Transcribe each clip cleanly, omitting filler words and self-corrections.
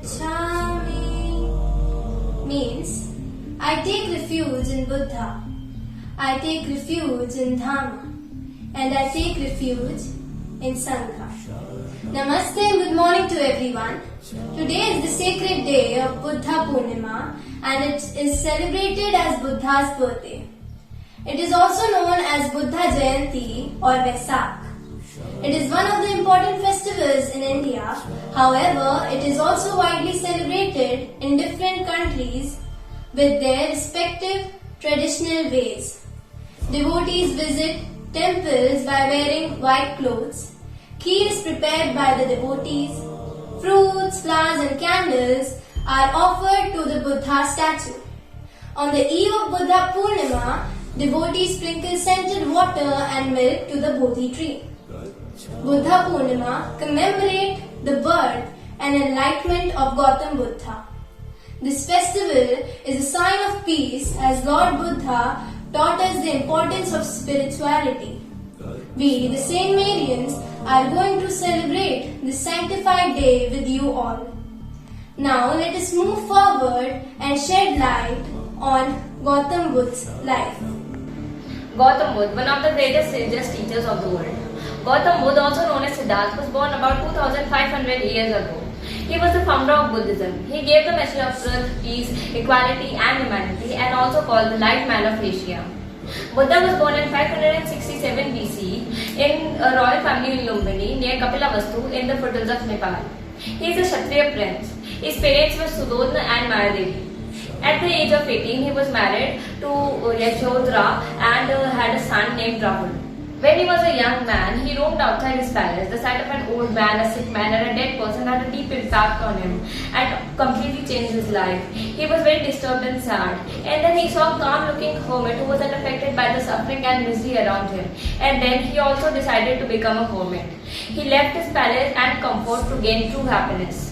Gacchami means I take refuge in Buddha, I take refuge in Dhamma, and I take refuge in Sangha. Namaste and good morning to everyone. Today is the sacred day of Buddha Purnima and it is celebrated as Buddha's birthday. It is also known as Buddha Jayanti or Vesak. It is one of the important festivals in India. However, it is also widely celebrated in different countries with their respective traditional ways. Devotees visit temples by wearing white clothes. Kheer is prepared by the devotees. Fruits, flowers and candles are offered to the Buddha statue. On the eve of Buddha Purnima, devotees sprinkle scented water and milk to the Bodhi tree. Buddha Purnima commemorate the birth and enlightenment of Gautam Buddha. This festival is a sign of peace as Lord Buddha taught us the importance of spirituality. We, the Saint Marians, are going to celebrate this sanctified day with you all. Now let us move forward and shed light on Gautam Buddha's life. Gautam Buddha, one of the greatest sages teachers of the world. Gautam Buddha, also known as Siddhartha, was born about 2500 years ago. He was the founder of Buddhism. He gave the message of truth, peace, equality and humanity and also called the light man of Asia. Buddha was born in 567 BC in a royal family in Lumbini near Kapilavastu in the foothills of Nepal. He is a Kshatriya prince. His parents were Sudodna and Mayadevi. At the age of 18, he was married to Yashodhara and had a son named Rahul. When he was a young man, he roamed outside his palace. The sight of an old man, a sick man and a dead person had a deep impact on him and completely changed his life. He was very disturbed and sad. And then he saw a calm-looking hermit who was unaffected by the suffering and misery around him. And then he also decided to become a hermit. He left his palace and comfort to gain true happiness.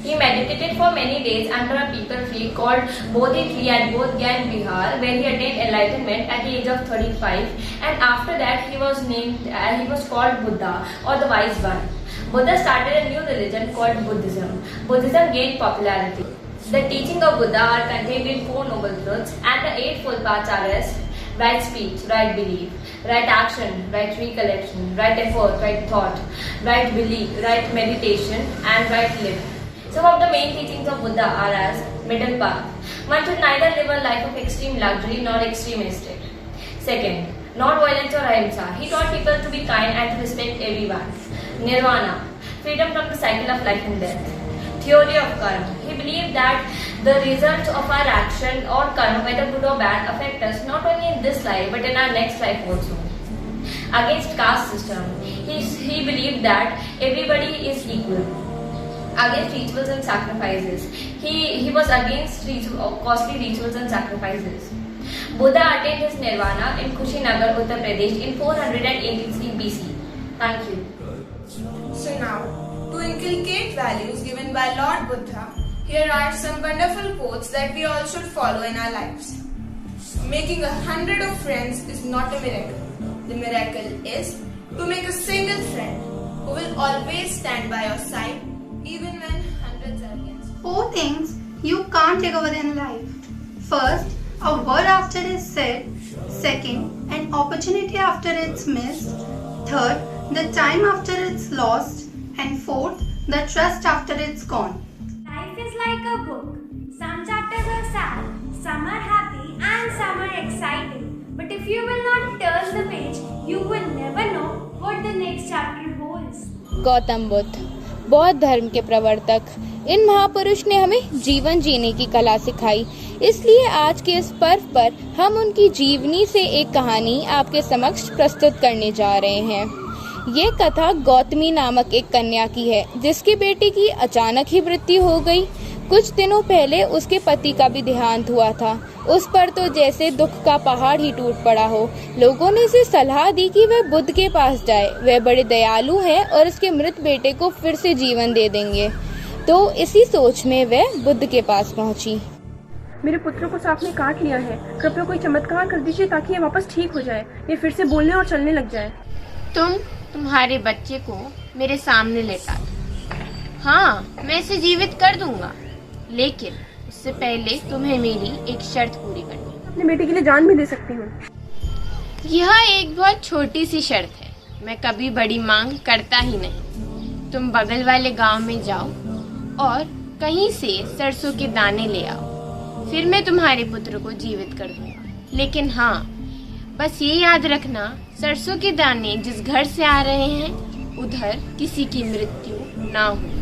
He meditated for many days under a peepal tree called Bodhi tree at Bodh Gyan Bihar, where he attained enlightenment at the age of 35. And after that, he was called Buddha or the Wise One. Buddha started a new religion called Buddhism. Buddhism gained popularity. The teachings of Buddha are contained in 4 noble truths, and the 8 full paths are as right speech, right belief, right action, right recollection, right effort, right thought, right belief, right meditation, and right living. Some of the main teachings of Buddha are as middle path. One should neither live a life of extreme luxury nor extreme estate. Second, not violence or ahimsa. He taught people to be kind and to respect everyone. Nirvana, freedom from the cycle of life and death. Theory of karma. He believed that the results of our action or karma, whether good or bad, affect us not only in this life but in our next life also. Against caste system. He believed that everybody is equal. Against rituals and sacrifices. He was against costly rituals and sacrifices. Buddha attained his nirvana in Kushinagar, Uttar Pradesh in 483 BC. Thank you. So now, to inculcate values given by Lord Buddha, here are some wonderful quotes that we all should follow in our lives. Making 100 of friends is not a miracle. The miracle is to make a single friend who will always stand by your side even when hundreds are against you. 4 things you can't take over in life. First, a word after it's said. Second, an opportunity after it's missed. Third, the time after it's lost. And fourth, the trust after it's gone. Life is like a book. Some chapters are sad, some are happy and some are exciting. But if you will not turn the page, you will never know what the next chapter holds. Gautam Buddha, बौद्ध धर्म के प्रवर्तक, इन महापुरुष ने हमें जीवन जीने की कला सिखाई। इसलिए आज के इस पर्व पर हम उनकी जीवनी से एक कहानी आपके समक्ष प्रस्तुत करने जा रहे हैं। ये कथा गौतमी नामक एक कन्या की है, जिसकी बेटी की अचानक ही मृत्यु हो गई। कुछ दिनों पहले उसके पति का भी देहांत हुआ था। उस पर तो जैसे दुख का पहाड़ ही टूट पड़ा हो। लोगों ने इसे सलाह दी कि वह बुद्ध के पास जाए, वह बड़े दयालु हैं और उसके मृत बेटे को फिर से जीवन दे देंगे। तो इसी सोच में वह बुद्ध के पास पहुंची। मेरे पुत्र को सांप ने काट लिया है, कृपया कोई चमत्कार कर दीजिए ताकि ये वापस ठीक हो जाए, ये फिर से बोलने और चलने लग जाए। तुम्हारे बच्चे को मेरे सामने लेटा दो। हाँ, मैं इसे जीवित कर दूंगा, लेकिन उससे पहले तुम्हें मेरी एक शर्त पूरी करनी है। अपने बेटे के लिए जान भी दे सकती हूँ। यह एक बहुत छोटी सी शर्त है। मैं कभी बड़ी मांग करता ही नहीं। तुम बगल वाले गांव में जाओ और कहीं से सरसों के दाने ले आओ, फिर मैं तुम्हारे पुत्र को जीवित कर दूंगा। लेकिन हाँ, बस ये याद रखना, सरसों के दाने जिस घर से आ रहे हैं उधर किसी की मृत्यु ना हो।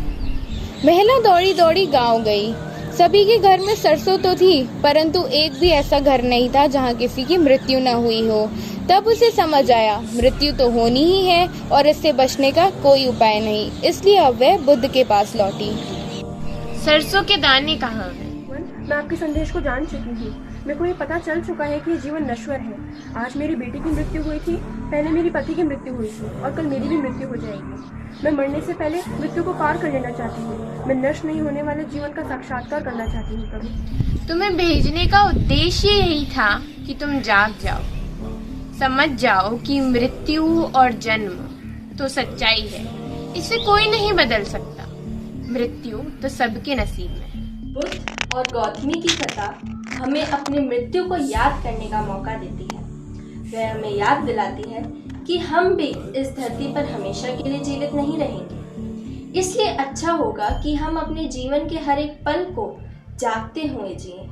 महिला दौड़ी दौड़ी गांव गई। सभी के घर में सरसों तो थी, परंतु एक भी ऐसा घर नहीं था जहां किसी की मृत्यु न हुई हो। तब उसे समझ आया, मृत्यु तो होनी ही है और इससे बचने का कोई उपाय नहीं। इसलिए अब वह बुद्ध के पास लौटी। सरसों के दाने कहाँ हैं? मैं आपके संदेश को जान चुकी हूँ। मेरे को ये पता चल चुका है कि ये जीवन नश्वर है। आज मेरी बेटी की मृत्यु हुई थी, पहले मेरी पति की मृत्यु हुई थी और कल मेरी भी मृत्यु हो जाएगी। मैं मरने से पहले मृत्यु को पार कर लेना चाहती हूँ। मैं नष्ट नहीं होने वाले जीवन का साक्षात्कार करना चाहती हूँ। प्रभु, तुम्हें भेजने का उद्देश्य यही था कि तुम जाग जाओ, समझ जाओ कि मृत्यु और जन्म तो सच्चाई है, इसे कोई नहीं बदल सकता। मृत्यु तो सबके नसीब में है। बुद्ध और गौतमी की कथा हमें अपनी मृत्यु को याद करने का मौका देती है। वह हमें याद दिलाती है कि हम भी इस धरती पर हमेशा के लिए जीवित नहीं रहेंगे। इसलिए अच्छा होगा कि हम अपने जीवन के हर एक पल को जागते हुए जिएं,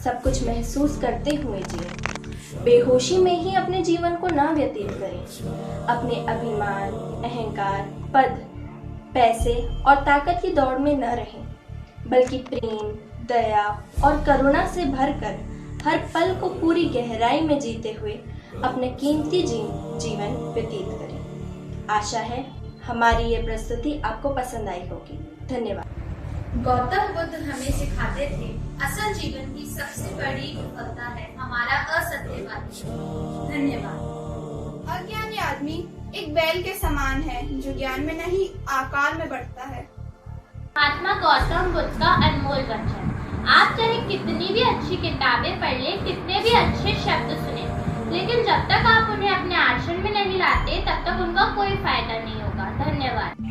सब कुछ महसूस करते हुए जिएं। बेहोशी में ही अपने जीवन को ना व्यतीत करें। अपने अभिमान, अहंकार, पद, पैसे और ताकत की दौड़ में न रहें, बल्कि प्रेम, दया और करुणा से भरकर हर पल को पूरी गहराई में जीते हुए अपने कीमती जीवन व्यतीत करें। आशा है हमारी ये प्रस्तुति आपको पसंद आई होगी। धन्यवाद। गौतम बुद्ध हमें सिखाते थे, असल जीवन की सबसे बड़ी विफलता है हमारा असत्यवादी। धन्यवाद। अज्ञानी आदमी एक बैल के समान है जो ज्ञान में नहीं आकार में बढ़ता है। महात्मा गौतम बुद्ध का अनमोल वचन। आप चाहे कितनी भी अच्छी किताबें पढ़ ले, कितने भी अच्छे शब्द सुने, लेकिन जब तक आप उन्हें अपने आचरण में नहीं लाते तब तक उनका कोई फायदा नहीं होगा। धन्यवाद।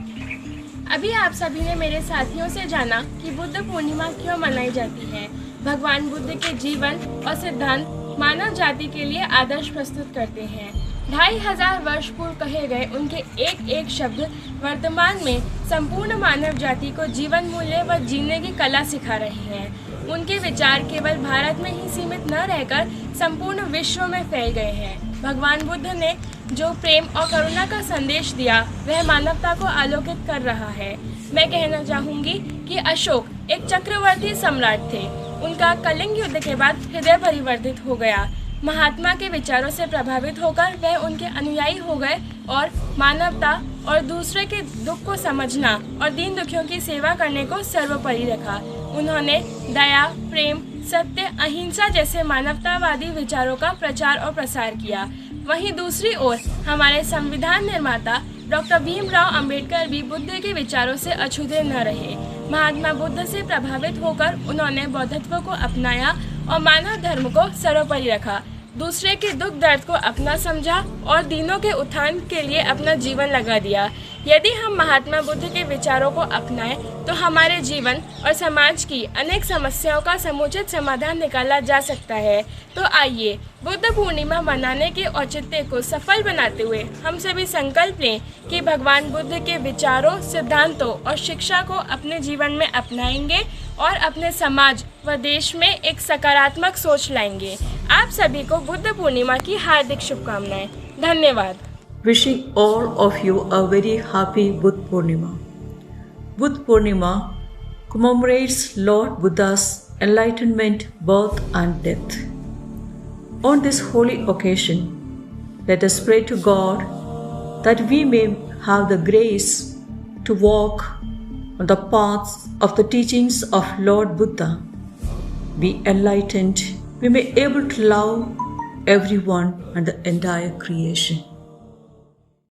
अभी आप सभी ने मेरे साथियों से जाना कि बुद्ध पूर्णिमा क्यों मनाई जाती है। भगवान बुद्ध के जीवन और सिद्धांत मानव जाति के लिए आदर्श प्रस्तुत करते हैं। 2500 वर्ष पूर्व कहे गए उनके एक एक शब्द वर्तमान में संपूर्ण मानव जाति को जीवन मूल्य व जीने की कला सिखा रहे हैं। उनके विचार केवल भारत में ही सीमित न रहकर संपूर्ण विश्व में फैल गए हैं। भगवान बुद्ध ने जो प्रेम और करुणा का संदेश दिया वह मानवता को आलोकित कर रहा है। मैं कहना चाहूँगी कि अशोक एक चक्रवर्ती सम्राट थे। उनका कलिंग युद्ध के बाद हृदय परिवर्तित हो गया। महात्मा के विचारों से प्रभावित होकर वह उनके अनुयायी हो गए और मानवता और दूसरे के दुख को समझना और दीन दुखियों की सेवा करने को सर्वोपरि रखा। उन्होंने दया, प्रेम, सत्य, अहिंसा जैसे मानवतावादी विचारों का प्रचार और प्रसार किया। वहीं दूसरी ओर हमारे संविधान निर्माता डॉक्टर भीमराव अंबेडकर भी बुद्ध के विचारों से अछूते न रहे। महात्मा बुद्ध से प्रभावित होकर उन्होंने बौद्धत्व को अपनाया और मानव धर्म को सर्वोपरि रखा। दूसरे के दुख दर्द को अपना समझा और दीनों के उत्थान के लिए अपना जीवन लगा दिया। यदि हम महात्मा बुद्ध के विचारों को अपनाएं तो हमारे जीवन और समाज की अनेक समस्याओं का समुचित समाधान निकाला जा सकता है। तो आइए बुद्ध पूर्णिमा मनाने के औचित्य को सफल बनाते हुए हम सभी संकल्प लें कि भगवान बुद्ध के विचारों, सिद्धांतों और शिक्षा को अपने जीवन में अपनाएंगे और अपने समाज व देश में एक सकारात्मक सोच लाएंगे। आप सभी को बुद्ध पूर्णिमा की हार्दिक शुभकामनाएं। धन्यवाद। Wishing all of you a very happy Buddha Purnima. Buddha Purnima commemorates Lord Buddha's enlightenment, birth and death. On this holy occasion, let us pray to God that we may have the grace to walk on the paths of the teachings of Lord Buddha, be enlightened, we may be able to love everyone and the entire creation.